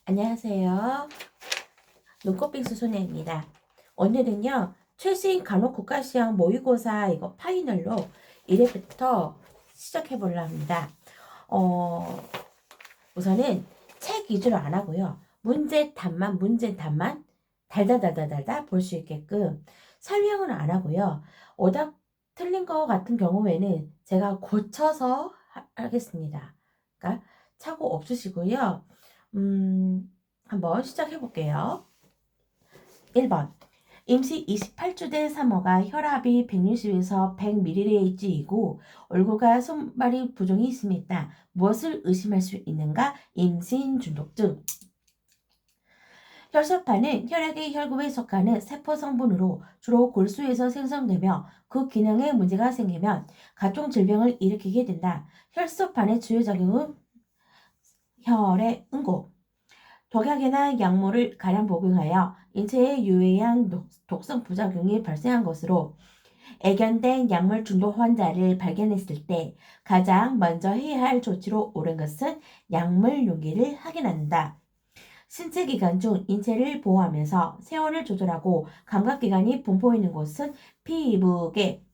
안녕하세요. 눈꽃빙수 소녀입니다. 오늘은요, 최신 간호국가시험 모의고사 이거 파이널로 1회부터 시작해 보려 합니다. 우선은 책 위주로 안 하고요. 문제 답만 달달달달달달 볼 수 있게끔 설명은 안 하고요. 오답 틀린 거 같은 경우에는 제가 고쳐서 하겠습니다. 그러니까 착오 없으시고요. 한번 시작해 볼게요. 1번. 임시 28주 된 산모가 혈압이 160에서 100mg이고 얼굴과 손발이 부종이 있습니다. 무엇을 의심할 수 있는가? 임신 중독증. 혈소판은 혈액의 혈구에 속하는 세포 성분으로 주로 골수에서 생성되며 그 기능에 문제가 생기면 각종 질병을 일으키게 된다. 혈소판의 주요 작용은 혈의 응고, 독약이나 약물을 가량 복용하여 인체에 유해한 독성 부작용이 발생한 것으로 애견된 약물 중독 환자를 발견했을 때 가장 먼저 해야 할 조치로 옳은 것은 약물 용기를 확인한다. 신체 기관 중 인체를 보호하면서 체온을 조절하고 감각기관이 분포있는 곳은 피부계,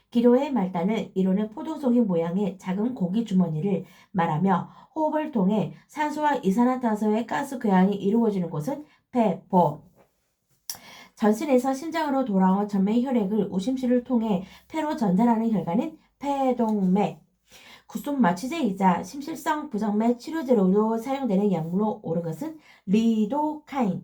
기도의 말단을 이루는 포도송이 모양의 작은 공기 주머니를 말하며 호흡을 통해 산소와 이산화탄소의 가스 교환이 이루어지는 곳은 폐포. 전신에서 심장으로 돌아온 전매 혈액을 우심실을 통해 폐로 전달하는 혈관은 폐동맥. 구속 마취제이자 심실성 부정맥 치료제로도 사용되는 약물로 옳은 것은 리도카인.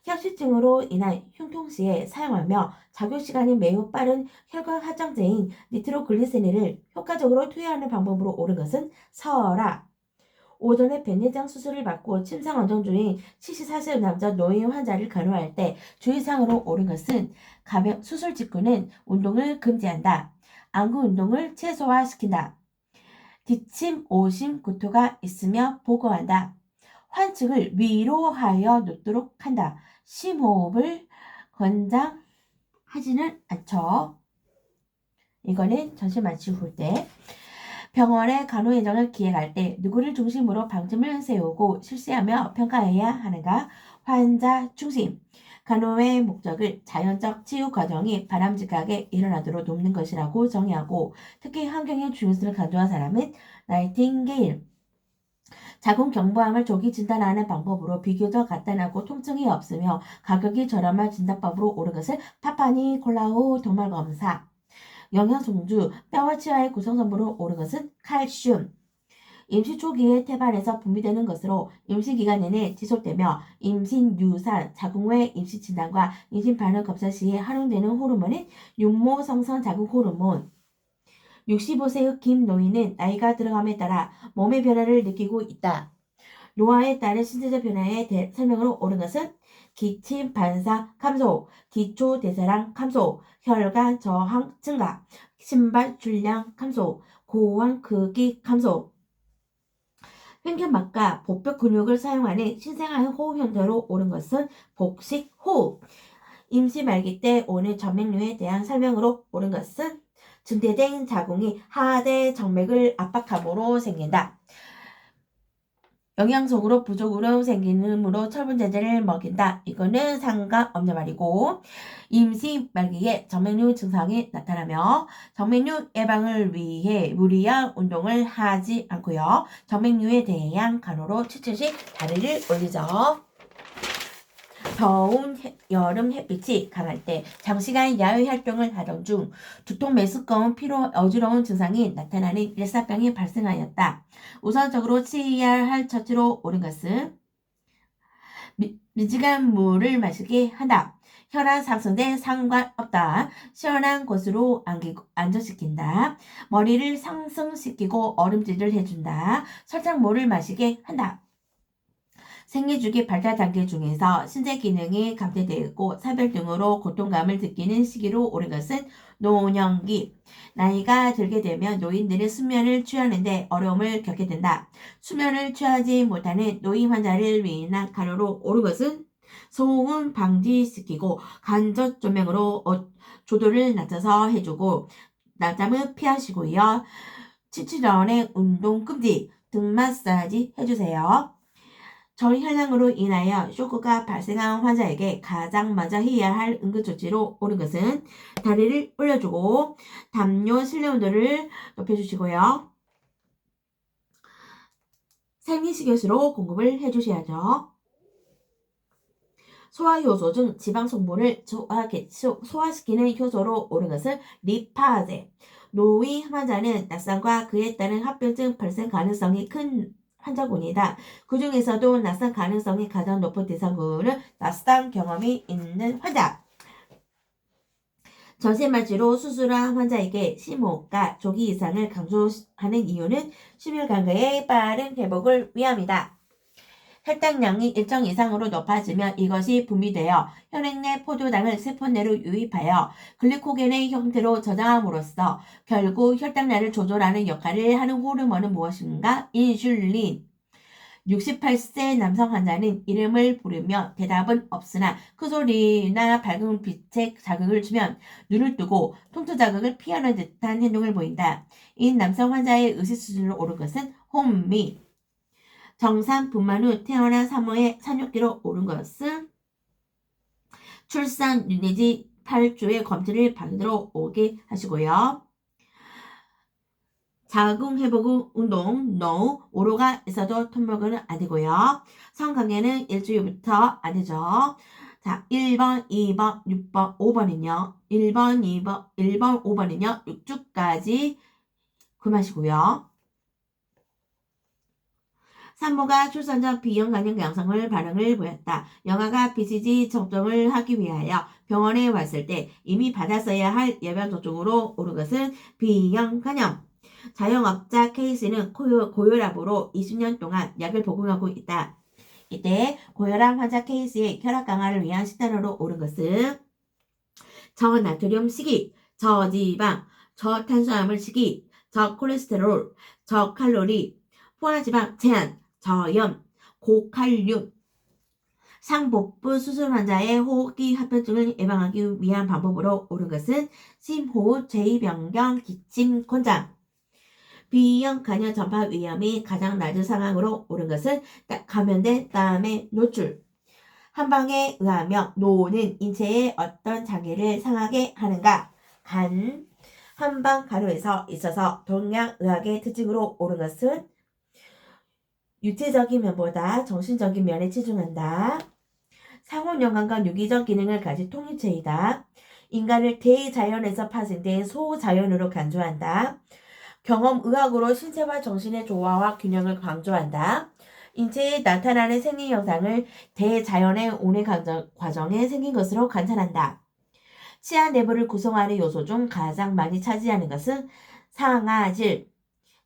혈취증으로 인한 흉통시에 사용하며 작용시간이 매우 빠른 혈관 확장제인 니트로글리세린을 효과적으로 투여하는 방법으로 옳은 것은 설악. 오전에 백내장 수술을 받고 침상 원정 중인 74세 남자 노인 환자를 간호할 때 주의사항으로 옳은 것은 수술 직후는 운동을 금지한다. 안구 운동을 최소화시킨다. 기침, 오심, 구토가 있으며 보고한다. 환층을 위로하여 눕도록 한다. 심호흡을 권장하지는 않죠. 이거는 전신 마취 후 때. 병원의 간호예정을 기획할 때 누구를 중심으로 방침을 세우고 실시하며 평가해야 하는가? 환자 중심. 간호의 목적을 자연적 치유 과정이 바람직하게 일어나도록 돕는 것이라고 정의하고 특히 환경의 중요성을 강조한 사람은 나이팅게일. 자궁 경부암을 조기 진단하는 방법으로 비교적 간단하고 통증이 없으며 가격이 저렴한 진단법으로 옳은 것은 파파니콜라우 동말검사. 영양송주, 뼈와 치아의 구성성분으로 옳은 것은 칼슘. 임시 초기에 태반에서 분비되는 것으로 임시 기간 내내 지속되며 임신, 유산, 자궁 외 임시 진단과 임신 반응 검사 시에 활용되는 호르몬은 육모 성선 자궁 호르몬. 65세의 김 노인은 나이가 들어감에 따라 몸의 변화를 느끼고 있다. 노화에 따른 신체적 변화에 대해 설명으로 옳은 것은 기침 반사 감소, 기초 대사량 감소, 혈관 저항 증가, 신발 줄량 감소, 고환 크기 감소. 횡격막과 복벽 근육을 사용하는 신생아 호흡 형태로 옳은 것은 복식 호흡. 임시 말기 때 오는 전맥류에 대한 설명으로 옳은 것은 증대된 자궁이 하대 정맥을 압박함으로 생긴다. 영양소로 부족으로 생기므로 철분제제를 먹인다. 이거는 상관없는 말이고 임시 말기에 정맥류 증상이 나타나며 정맥류 예방을 위해 무리한 운동을 하지 않고요. 정맥류에 대한 간호로 추천시 다리를 올리죠. 더운 여름 햇빛이 강할 때 장시간 야외 활동을 하던 중 두통, 메스꺼움, 피로, 어지러운 증상이 나타나는 일사병이 발생하였다. 우선적으로 취해야 할 처치로 옳은 것은 미지근한 물을 마시게 한다. 혈압 상승된 상관없다. 시원한 곳으로 안전시킨다. 머리를 상승시키고 얼음질을 해준다. 설탕물을 마시게 한다. 생리주기 발달 단계 중에서 신체 기능이 감퇴되고 사별 등으로 고통감을 느끼는 시기로 옳은 것은 노년기. 나이가 들게 되면 노인들은 수면을 취하는데 어려움을 겪게 된다. 수면을 취하지 못하는 노인 환자를 위한 간호로 옳은 것은 소음 방지시키고 간접 조명으로 조도를 낮춰서 해주고 낮잠은 피하시고요. 7칠 전에 운동 금지, 등 마사지 해주세요. 저혈량으로 인하여 쇼크가 발생한 환자에게 가장 먼저 해야 할 응급조치로 옳은 것은 다리를 올려주고 담요 실내 온도를 높여주시고요. 생리식이요수로 공급을 해주셔야죠. 소화효소 중 지방 성분을 소화시키는 효소로 옳은 것은 리파제. 노위 환자는 낙상과 그에 따른 합병증 발생 가능성이 큰 환자군이다. 그 중에서도 낙상 가능성이 가장 높은 대상군은 낙상 경험이 있는 환자. 전신마취로 수술한 환자에게 심호흡과 조기 이상을 강조하는 이유는 심혈관계의 빠른 회복을 위함이다. 혈당량이 일정 이상으로 높아지면 이것이 분비되어 혈액 내 포도당을 세포 내로 유입하여 글리코겐의 형태로 저장함으로써 결국 혈당량을 조절하는 역할을 하는 호르몬은 무엇인가? 인슐린. 68세 남성 환자는 이름을 부르며 대답은 없으나 큰 소리나 밝은 빛에 자극을 주면 눈을 뜨고 통증 자극을 피하는 듯한 행동을 보인다. 이 남성 환자의 의식수준으로 오른 것은 혼미. 정상 분만 후 태어난 산모의 산육기로 오른 것은 출산 내지 8주의 검진을 받으러 오게 하시고요. 자궁 회복 후 운동, NO, 오로가 있어도 텀먹으는 안 되고요. 성관계는 일주일부터 안 되죠. 자, 1번, 2번, 6번, 5번은요. 1번, 5번은요. 6주까지 금하시고요. 산모가 출산 전 B형 간염 양성을 반응을 보였다. 영아가 BCG 접종을 하기 위하여 병원에 왔을 때 이미 받았어야 할 예방 접종으로 오른 것은 B형 간염. 자영업자 K씨는 고혈압으로 20년 동안 약을 복용하고 있다. 이때 고혈압 환자 K씨의 혈압 강화를 위한 식단으로 오른 것은 저나트륨 식이, 저지방, 저탄수화물 식이, 저콜레스테롤, 저칼로리, 포화지방 제한, 저염, 고칼륨, 상복부 수술 환자의 호흡기 합병증을 예방하기 위한 방법으로 옳은 것은 심호흡 제2변경 기침 권장. B형 간염 전파 위험이 가장 낮은 상황으로 옳은 것은 감염된 땀의 노출. 한방에 의하며 노는 인체의 어떤 장기를 상하게 하는가? 간. 한방 가루에서 있어서 동양의학의 특징으로 옳은 것은 육체적인 면보다 정신적인 면에 치중한다. 상호연관과 유기적 기능을 가진 통일체이다. 인간을 대자연에서 파생된 소자연으로 간주한다. 경험의학으로 신체와 정신의 조화와 균형을 강조한다. 인체에 나타나는 생리 현상을 대자연의 운행 과정에 생긴 것으로 관찰한다. 치아 내부를 구성하는 요소 중 가장 많이 차지하는 것은 상아질.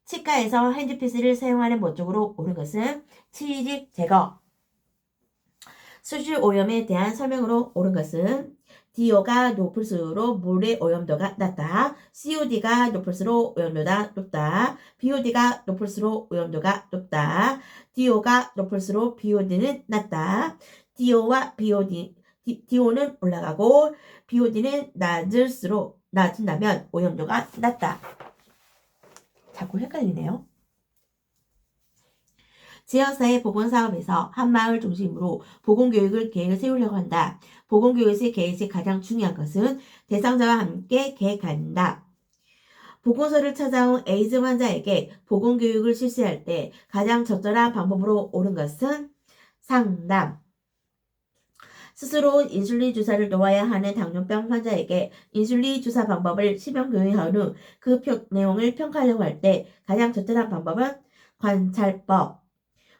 치과에서 핸드피스를 사용하는 목적으로 옳은 것은 치직 제거. 수질 오염에 대한 설명으로 옳은 것은 DO가 높을수록 물의 오염도가 낮다. COD가 높을수록 오염도가 높다. BOD가 높을수록 오염도가 높다. DO가 높을수록 BOD는 낮다. DO와 DO는 올라가고 BOD는 낮은다면 오염도가 낮다. 자꾸 헷갈리네요. 지역사회 보건사업에서 한 마을 중심으로 보건교육을 계획을 세우려고 한다. 보건교육의 계획이 가장 중요한 것은 대상자와 함께 계획한다. 보건소를 찾아온 에이즈 환자에게 보건교육을 실시할 때 가장 적절한 방법으로 옳은 것은 상담. 스스로 인슐린 주사를 놓아야 하는 당뇨병 환자에게 인슐린 주사 방법을 시범 교육한 후 그 내용을 평가하려고 할 때 가장 적절한 방법은 관찰법.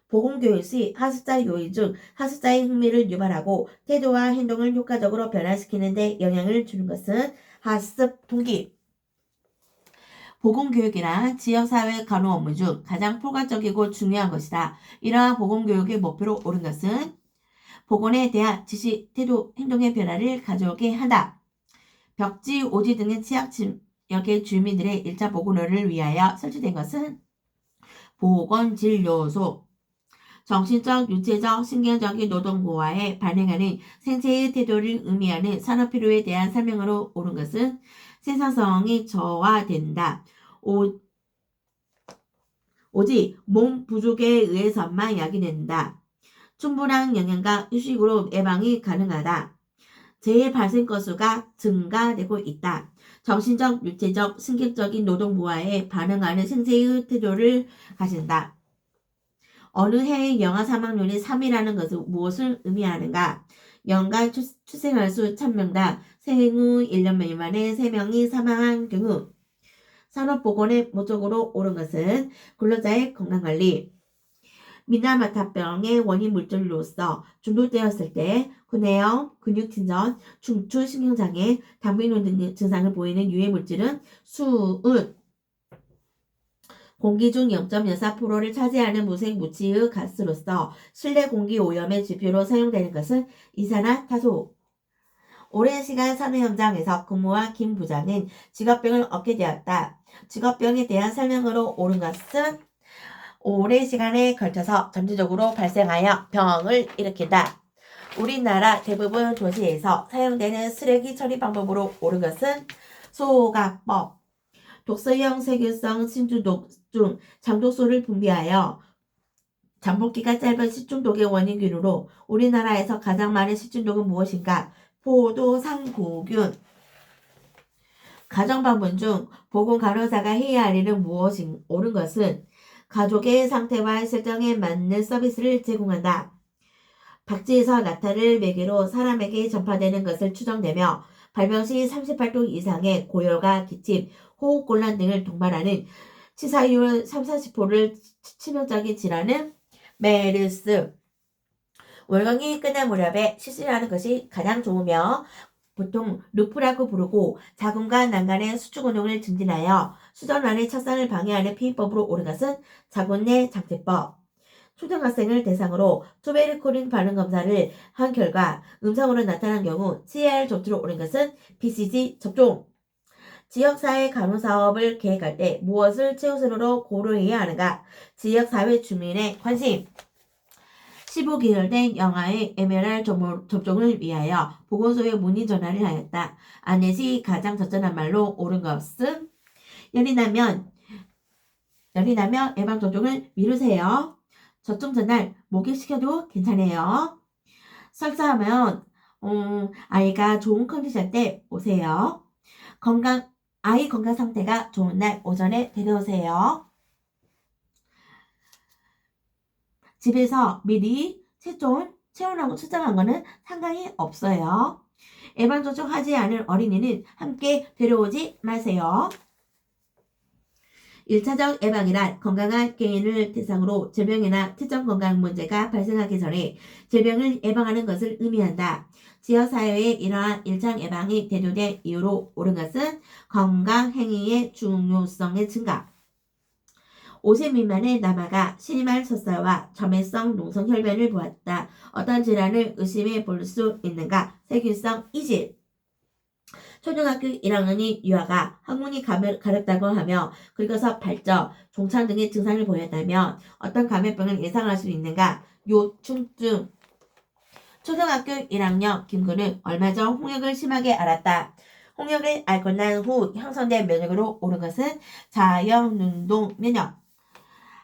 보건교육 시 학습자 요인 중 학습자의 흥미를 유발하고 태도와 행동을 효과적으로 변화시키는 데 영향을 주는 것은 학습 동기. 보건교육이란 지역사회 간호 업무 중 가장 포괄적이고 중요한 것이다. 이러한 보건교육의 목표로 옳은 것은 보건에 대한 지식, 태도, 행동의 변화를 가져오게 한다. 벽지, 오지 등의 취약 지역의 주민들의 일자 보건을 위하여 설치된 것은 보건진료소. 정신적, 육체적, 신경적인 노동고와에 반응하는 생체의 태도를 의미하는 산업필요에 대한 설명으로 옳은 것은 생산성이 저하된다. 오직 몸 부족에 의해서만 야기된다. 충분한 영양과 휴식으로 예방이 가능하다. 재발생 건수가 증가되고 있다. 정신적, 육체적, 신경적인 노동 부하에 반응하는 생체의 태도를 가진다. 어느 해의 영아 사망률이 3이라는 것은 무엇을 의미하는가? 연간 출생아 수 1000명당 생후 1년 미만의 3명이 사망한 경우 산업보건의 목적으로 옳은 것은 근로자의 건강관리, 미나마타병의 원인 물질로서 중독되었을 때 구내염, 근육진전, 중추 신경장애, 당뇨 등 증상을 보이는 유해 물질은 수은, 공기 중 0.04%를 차지하는 무색 무취의 가스로서 실내 공기 오염의 지표로 사용되는 것은 이산화탄소. 오랜 시간 산업 현장에서 근무한 김 부장은 직업병을 얻게 되었다. 직업병에 대한 설명으로 옳은 것은 오랜 시간에 걸쳐서 점진적으로 발생하여 병을 일으킨다. 우리나라 대부분 도시에서 사용되는 쓰레기 처리 방법으로 옳은 것은 소각법. 독소형 세균성 신중독 중 장독소를 분비하여 잠복기가 짧은 식중독의 원인균으로 우리나라에서 가장 많은 식중독은 무엇인가? 포도상구균. 가정방문 중 보건간호사가 해야 할 일은 무엇인 옳은 것은 가족의 상태와 실정에 맞는 서비스를 제공한다. 박쥐에서 나타를 매개로 사람에게 전파되는 것을 추정되며 발병 시 38도 이상의 고열과 기침, 호흡곤란 등을 동반하는 치사율 30~40%를 치명적인 질환은 메르스. 월경이 끝날 무렵에 실신하는 것이 가장 좋으며 보통 루프라고 부르고 자궁과 난간의 수축 운동을 증진하여 수전란의 착산을 방해하는 피임법으로 옳은 것은 자궁내 장치법. 초등학생을 대상으로 투베르클린 반응 검사를 한 결과 음성으로 나타난 경우 CAR 조치로 옳은 것은 BCG 접종. 지역사회 간호사업을 계획할 때 무엇을 최우선으로 고려해야 하는가? 지역사회 주민의 관심. 15개월 된 영아의 MLR 접종을 위하여 보건소에 문의 전화를 하였다. 안내시 가장 적절한 말로 옳은 것은 열이 나면 예방접종을 미루세요. 접종 전날 목욕시켜도 괜찮아요. 설사하면 아이가 좋은 컨디션 때 오세요. 아이 건강 상태가 좋은 날 오전에 데려오세요. 집에서 미리 체온하고 측정한 거는 상관이 없어요. 예방접종 하지 않은 어린이는 함께 데려오지 마세요. 1차적 예방이란 건강한 개인을 대상으로 질병이나 특정 건강 문제가 발생하기 전에 질병을 예방하는 것을 의미한다. 지역사회에 이러한 1차 예방이 대두된 이유로 옳은 것은 건강행위의 중요성의 증가. 50 미만의 남아가 신임할 설사와 점액성 농성혈변을 보았다. 어떤 질환을 의심해 볼 수 있는가? 세균성 이질. 초등학교 1학년이 유아가 항문이 가렵다고 하며 긁어서 발적, 종창 등의 증상을 보였다면 어떤 감염병을 예상할 수 있는가? 요충증. 초등학교 1학년 김구는 얼마 전 홍역을 심하게 앓았다. 홍역을 앓고 난 후 형성된 면역으로 옳은 것은 자연운동 면역.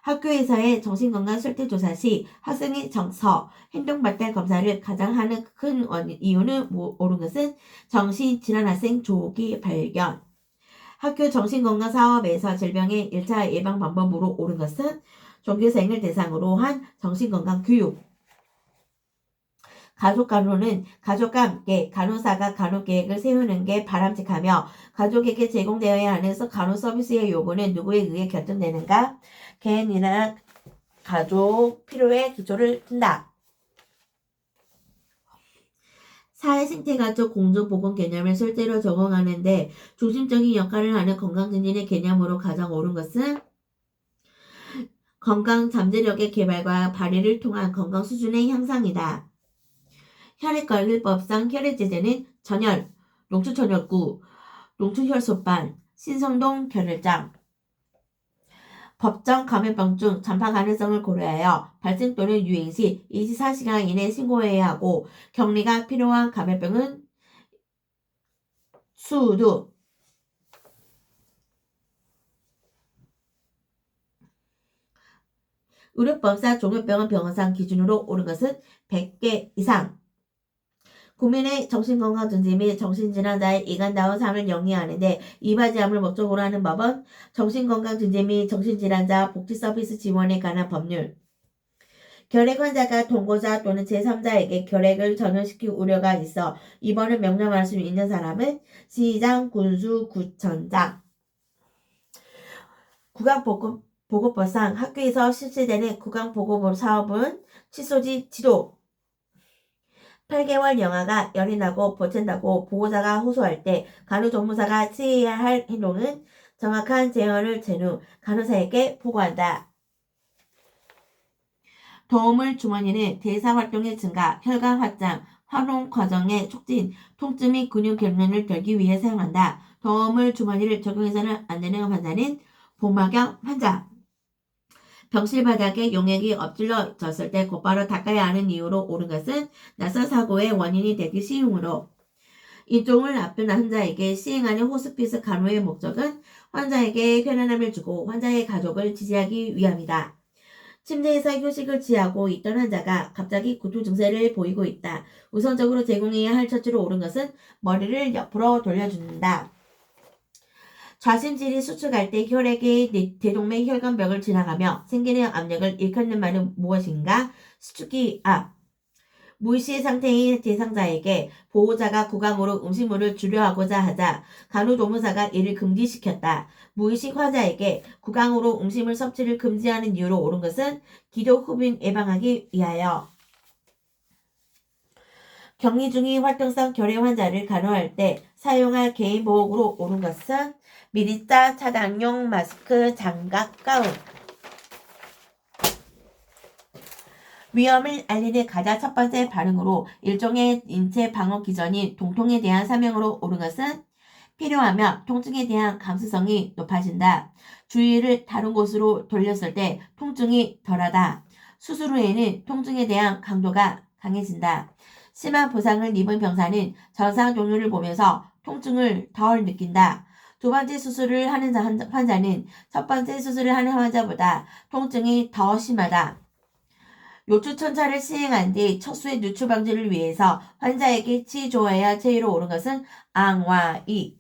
학교에서의 정신건강 실태조사 시 학생의 정서, 행동발달 검사를 가장 하는 큰 이유는 옳은 것은 정신질환학생 조기 발견. 학교 정신건강사업에서 질병의 1차 예방 방법으로 옳은 것은 종교생을 대상으로 한 정신건강 교육. 가족간호는 가족과 함께 간호사가 간호계획을 세우는 게 바람직하며 가족에게 제공되어야 하는 간호 서비스의 요구는 누구에 의해 결정되는가? 개인이나 가족 필요에 기초를 둔다. 사회생태가족 공존보건 개념을 실제로 적용하는데 중심적인 역할을 하는 건강증진의 개념으로 가장 옳은 것은 건강 잠재력의 개발과 발휘를 통한 건강 수준의 향상이다. 혈액관리법상 혈액제제는 전혈, 농축전혈구, 농축혈소반, 신성동 결혈장. 법정 감염병 중 전파 가능성을 고려하여 발생 또는 유행 시 24시간 이내 신고해야 하고 격리가 필요한 감염병은 수두. 의료법상 종합병원 병원상 기준으로 옳은 것은 100개 이상. 국민의 정신건강증진 및 정신질환자의 이간다운 삶을 영위하는데 이바지함을 목적으로 하는 법은 정신건강증진 및 정신질환자 복지서비스 지원에 관한 법률. 결핵 환자가 동거자 또는 제3자에게 결핵을 전염시킬 우려가 있어 입원을 명령할 수 있는 사람은 시장, 군수, 구청장. 구강보건법상 학교에서 실시되는 구강보건 사업은 칫솔지 지도. 8개월 영아가 열이 나고 보챈다고 보호자가 호소할 때 간호조무사가 취해야 할 행동은 정확한 재현을 잰 후 간호사에게 보고한다. 도움을 주머니는 대사활동의 증가, 혈관 확장, 활용 과정의 촉진, 통증 및 근육 결면을 덜기 위해 사용한다. 도움을 주머니를 적용해서는 안 되는 환자는 복막염 환자. 병실 바닥에 용액이 엎질러졌을 때 곧바로 닦아야 하는 이유로 옳은 것은 낯선 사고의 원인이 되기 쉬우므로. 인종을 앞둔 환자에게 시행하는 호스피스 간호의 목적은 환자에게 편안함을 주고 환자의 가족을 지지하기 위함이다. 침대에서 휴식을 취하고 있던 환자가 갑자기 구토 증세를 보이고 있다. 우선적으로 제공해야 할 처치로 옳은 것은 머리를 옆으로 돌려준다. 좌심질이 수축할 때 혈액이 대동맥 혈관벽을 지나가며 생기는 압력을 일컫는 말은 무엇인가? 수축기 앞. 무의식 상태인 대상자에게 보호자가 구강으로 음식물을 주려하고자 하자 간호조무사가 이를 금지시켰다. 무의식 환자에게 구강으로 음식물 섭취를 금지하는 이유로 옳은 것은 기도 흡입 예방하기 위하여. 격리 중인 활동성 결핵 환자를 간호할 때 사용할 개인보호구로 옳은 것은 미리짜, 차단용, 마스크, 장갑, 가운. 위험을 알리는 가장 첫 번째 반응으로 일종의 인체 방어 기전인 통통에 대한 사명으로 옳은 것은 필요하면 통증에 대한 감수성이 높아진다. 주의를 다른 곳으로 돌렸을 때 통증이 덜하다. 수술 후에는 통증에 대한 강도가 강해진다. 심한 부상을 입은 병사는 전상 종류를 보면서 통증을 덜 느낀다. 두 번째 수술을 하는 환자는 첫 번째 수술을 하는 환자보다 통증이 더 심하다. 요추천차를 시행한 뒤 척수의 누출 방지를 위해서 환자에게 치줘야 제의로 옳은 것은 앙와이.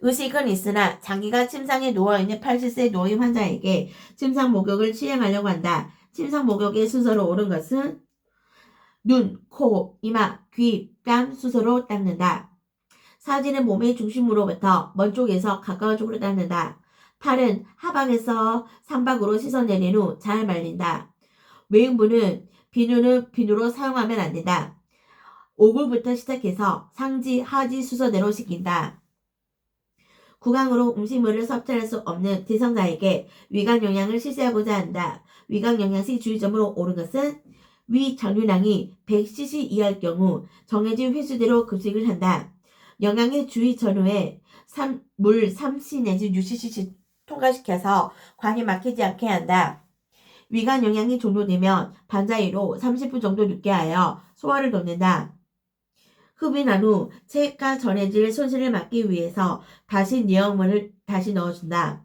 의식은 있으나 장기가 침상에 누워있는 80세 노인 환자에게 침상 목욕을 시행하려고 한다. 침상 목욕의 순서로 옳은 것은 눈, 코, 이마, 귀, 뺨 순서로 닦는다. 사지는 몸의 중심으로부터 먼 쪽에서 가까운 쪽으로 닦는다. 팔은 하방에서 삼박으로 씻어내린 후 잘 말린다. 외응부는 비누로 사용하면 안 된다. 오굴부터 시작해서 상지, 하지 순서대로 시킨다. 구강으로 음식물을 섭취할 수 없는 대상자에게 위강 영양을 실시하고자 한다. 위강 영양시 주의점으로 옳은 것은 위 정류량이 100cc 이하일 경우 정해진 횟수대로 급식을 한다. 영양의 주의 전후에 물 3cc 내지 6cc 통과시켜서 관이 막히지 않게 한다. 위간 영양이 종료되면 반자이로 30분 정도 눕게 하여 소화를 돕는다. 흡인한 후 체액과 전해질 손실을 막기 위해서 다시 내용물을 다시 넣어준다.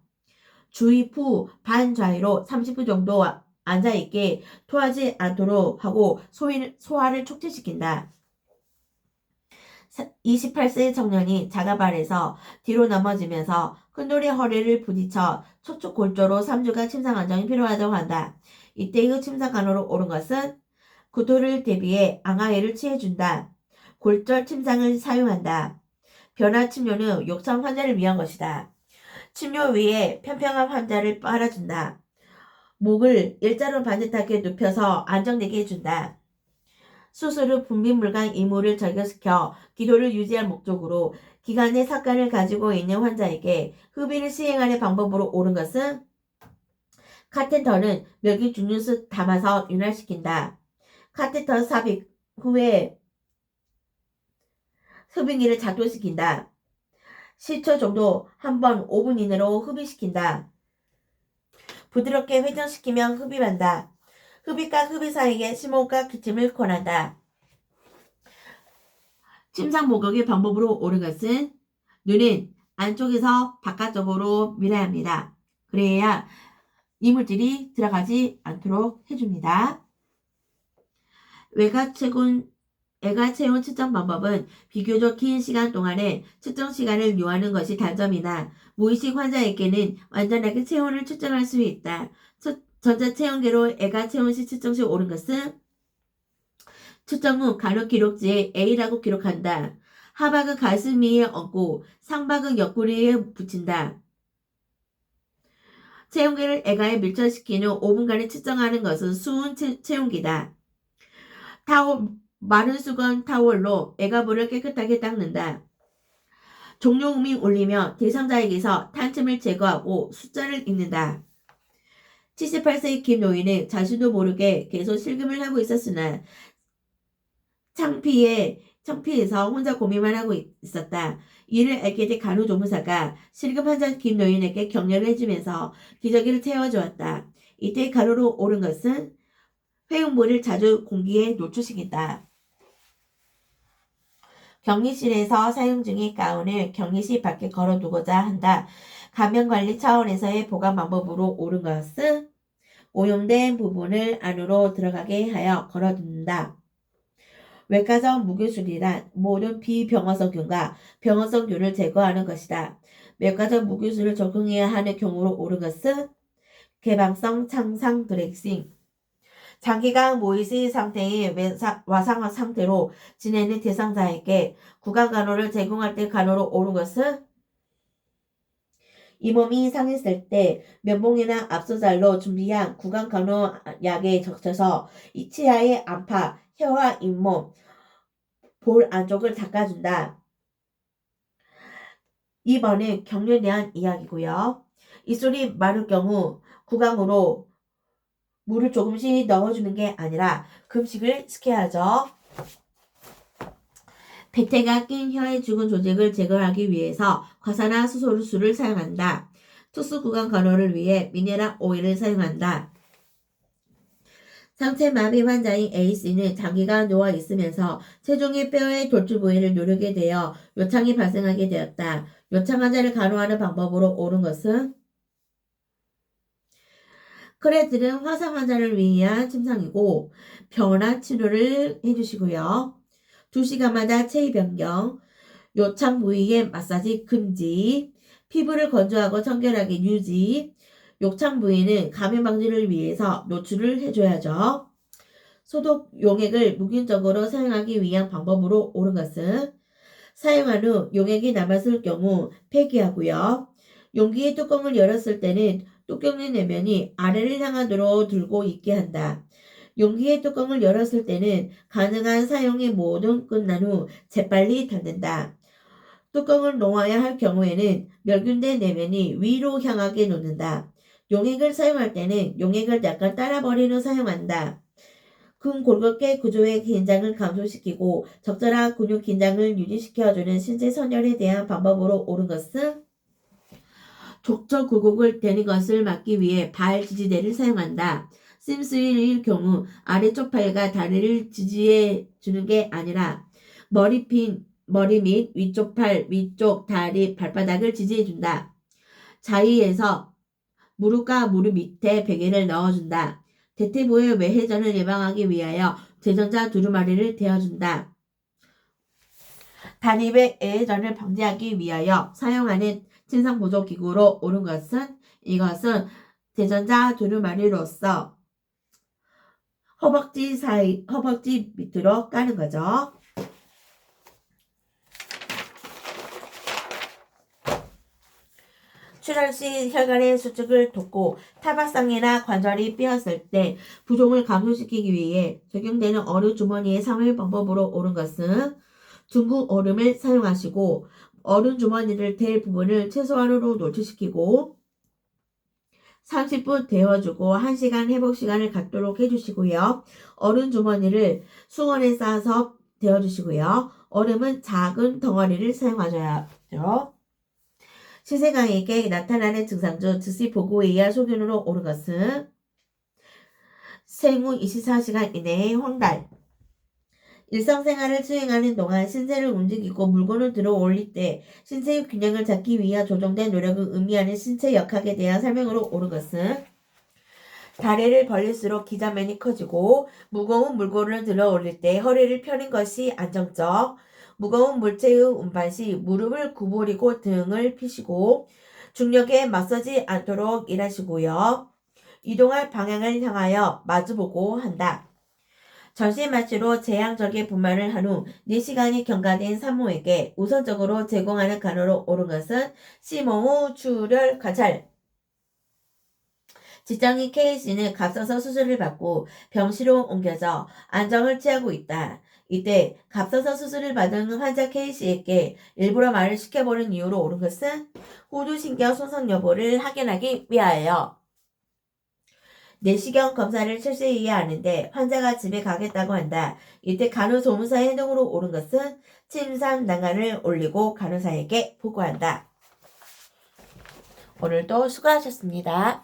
주입 후 반좌위로 30분 정도 앉아있게 토하지 않도록 하고 소화를 촉진시킨다. 28세 청년이 자가발에서 뒤로 넘어지면서 큰돌이 허리를 부딪혀 척추 골조로 3주간 침상 안정이 필요하다고 한다. 이때의 침상 간호로 옳은 것은 구토를 대비해 앙하회를 취해준다. 골절 침상을 사용한다. 변화 침료는 욕상 환자를 위한 것이다. 침료 위에 평평한 환자를 빨아준다. 목을 일자로 반듯하게 눕혀서 안정되게 해준다. 수술 후 분비물과 이물을 절결시켜 기도를 유지할 목적으로 기관의 삭관을 가지고 있는 환자에게 흡입을 시행하는 방법으로 옳은 것은 카테터는 멸기 중류수 담아서 윤활시킨다. 카테터 삽입 후에 흡입기를 작동시킨다. 10초 정도 한 번 5분 이내로 흡입시킨다. 부드럽게 회전시키며 흡입한다. 흡입과 흡입 사이에 심호흡과 기침을 권한다. 침상 목욕의 방법으로 옳은 것은 눈은 안쪽에서 바깥쪽으로 밀어야 합니다. 그래야 이물질이 들어가지 않도록 해줍니다. 외가 체온 측정 방법은 비교적 긴 시간 동안에 측정 시간을 요하는 것이 단점이나 무의식 환자에게는 완전하게 체온을 측정할 수 있다. 전자체온계로 애가 체온시 측정 시 옳은 것은 측정 후 간혹 기록지에 A라고 기록한다. 하박은 가슴 위에 얹고 상박은 옆구리에 붙인다. 체온계를 애가에 밀착시킨 후 5분간에 측정하는 것은 수은 체온기다. 마른 수건 타월로 애가볼을 깨끗하게 닦는다. 종료음이 울리며 대상자에게서 탄침을 제거하고 숫자를 읽는다. 78세의 김 노인은 자신도 모르게 계속 실금을 하고 있었으나 창피해서 혼자 고민만 하고 있었다. 이를 알게 된 간호조무사가 실금 환자 김 노인에게 격려를 해주면서 기저귀를 채워주었다. 이때 가로로 오른 것은 회용물을 자주 공기에 노출시킨다. 격리실에서 사용 중인 가운을 격리실 밖에 걸어두고자 한다. 감염관리 차원에서의 보관 방법으로 옳은 것은 오염된 부분을 안으로 들어가게 하여 걸어둔다. 외과적 무균술이란 모든 비병원성균과 병원성균을 제거하는 것이다. 외과적 무균술을 적용해야 하는 경우로 옳은 것은 개방성 창상 드레싱, 장기간 모이시 상태의 와상 상태로 지내는 대상자에게 구강간호를 제공할 때 간호로 옳은 것은 이 몸이 상했을 때 면봉이나 압수살로 준비한 구강간호 약에 적셔서 이 치아의 안팎, 혀와 잇몸, 볼 안쪽을 닦아준다. 2번은 격려에 대한 이야기고요. 입술이 마를 경우 구강으로 물을 조금씩 넣어주는 게 아니라 금식을 시켜야죠. 배태가 낀 혀의 죽은 조직을 제거하기 위해서 과산화 수소수를 사용한다. 투수 구강 간호를 위해 미네랄 오일을 사용한다. 상체 마비 환자인 A씨는 장기간 누워 있으면서 체중이 뼈의 돌출 부위를 누르게 되어 요창이 발생하게 되었다. 요창 환자를 간호하는 방법으로 옳은 것은 크레들은 화상 환자를 위한 침상이고 병원화 치료를 해주시고요. 2시간마다 체위 변경, 요창 부위의 마사지 금지, 피부를 건조하고 청결하게 유지, 욕창 부위는 감염 방지를 위해서 노출을 해줘야죠. 소독 용액을 무균적으로 사용하기 위한 방법으로 옳은 것은 사용한 후 용액이 남았을 경우 폐기하고요. 용기의 뚜껑을 열었을 때는 뚜껑의 내면이 아래를 향하도록 들고 있게 한다. 용기의 뚜껑을 열었을 때는 가능한 사용이 모두 끝난 후 재빨리 닫는다. 뚜껑을 놓아야 할 경우에는 멸균된 내면이 위로 향하게 놓는다. 용액을 사용할 때는 용액을 약간 따라버린 후 사용한다. 근골격계 구조의 긴장을 감소시키고 적절한 근육 긴장을 유지시켜주는 신체 선열에 대한 방법으로 옳은 것은 족저 굴곡을 되는 것을 막기 위해 발 지지대를 사용한다. 심스윌일 경우 아래쪽 팔과 다리를 지지해 주는 게 아니라 머리 및 위쪽 팔, 위쪽 다리, 발바닥을 지지해 준다. 자위에서 무릎과 무릎 밑에 베개를 넣어준다. 대퇴부의 외회전을 예방하기 위하여 대전자 두루마리를 대어준다. 단입의 애회전을 방지하기 위하여 사용하는 침상보조기구로 옳은 것은 이것은 대전자 두루마리로서 허벅지 밑으로 까는 거죠. 출혈 시 혈관의 수축을 돕고 타박상이나 관절이 삐었을 때 부종을 감소시키기 위해 적용되는 얼음 주머니의 사용 방법으로 옳은 것은 둥근 얼음을 사용하시고 얼음 주머니를 댈 부분을 최소한으로 노출시키고 30분 데워주고 1시간 회복 시간을 갖도록 해주시고요. 얼음 주머니를 수건에 싸서 데워주시고요. 얼음은 작은 덩어리를 사용하셔야죠. 신생아에게 나타나는 증상 중 즉시 보고해야 할 소견으로 옳은 것은 생후 24시간 이내에 황달, 일상생활을 수행하는 동안 신체를 움직이고 물건을 들어 올릴 때 신체의 균형을 잡기 위한 조정된 노력을 의미하는 신체 역학에 대한 설명으로 옳은 것은 다리를 벌릴수록 기자면이 커지고 무거운 물건을 들어 올릴 때 허리를 펴는 것이 안정적. 무거운 물체의 운반 시 무릎을 구부리고 등을 펴시고 중력에 맞서지 않도록 일하시고요. 이동할 방향을 향하여 마주보고 한다. 전시마취로 재앙적인 분만을 한 후 4시간이 경과된 산모에게 우선적으로 제공하는 간호로 옳은 것은 시몽우 출혈 관찰. 직장인 K씨는 갑상선 수술을 받고 병실로 옮겨져 안정을 취하고 있다. 이때 갑상선 수술을 받은 환자 K씨에게 일부러 말을 시켜보는 이유로 옳은 것은 후두신경 손상 여부를 확인하기 위하여. 내시경 검사를 실시해야 하는데 환자가 집에 가겠다고 한다. 이때 간호조무사의 행동으로 옳은 것은 침상 난간을 올리고 간호사에게 보고한다. 오늘도 수고하셨습니다.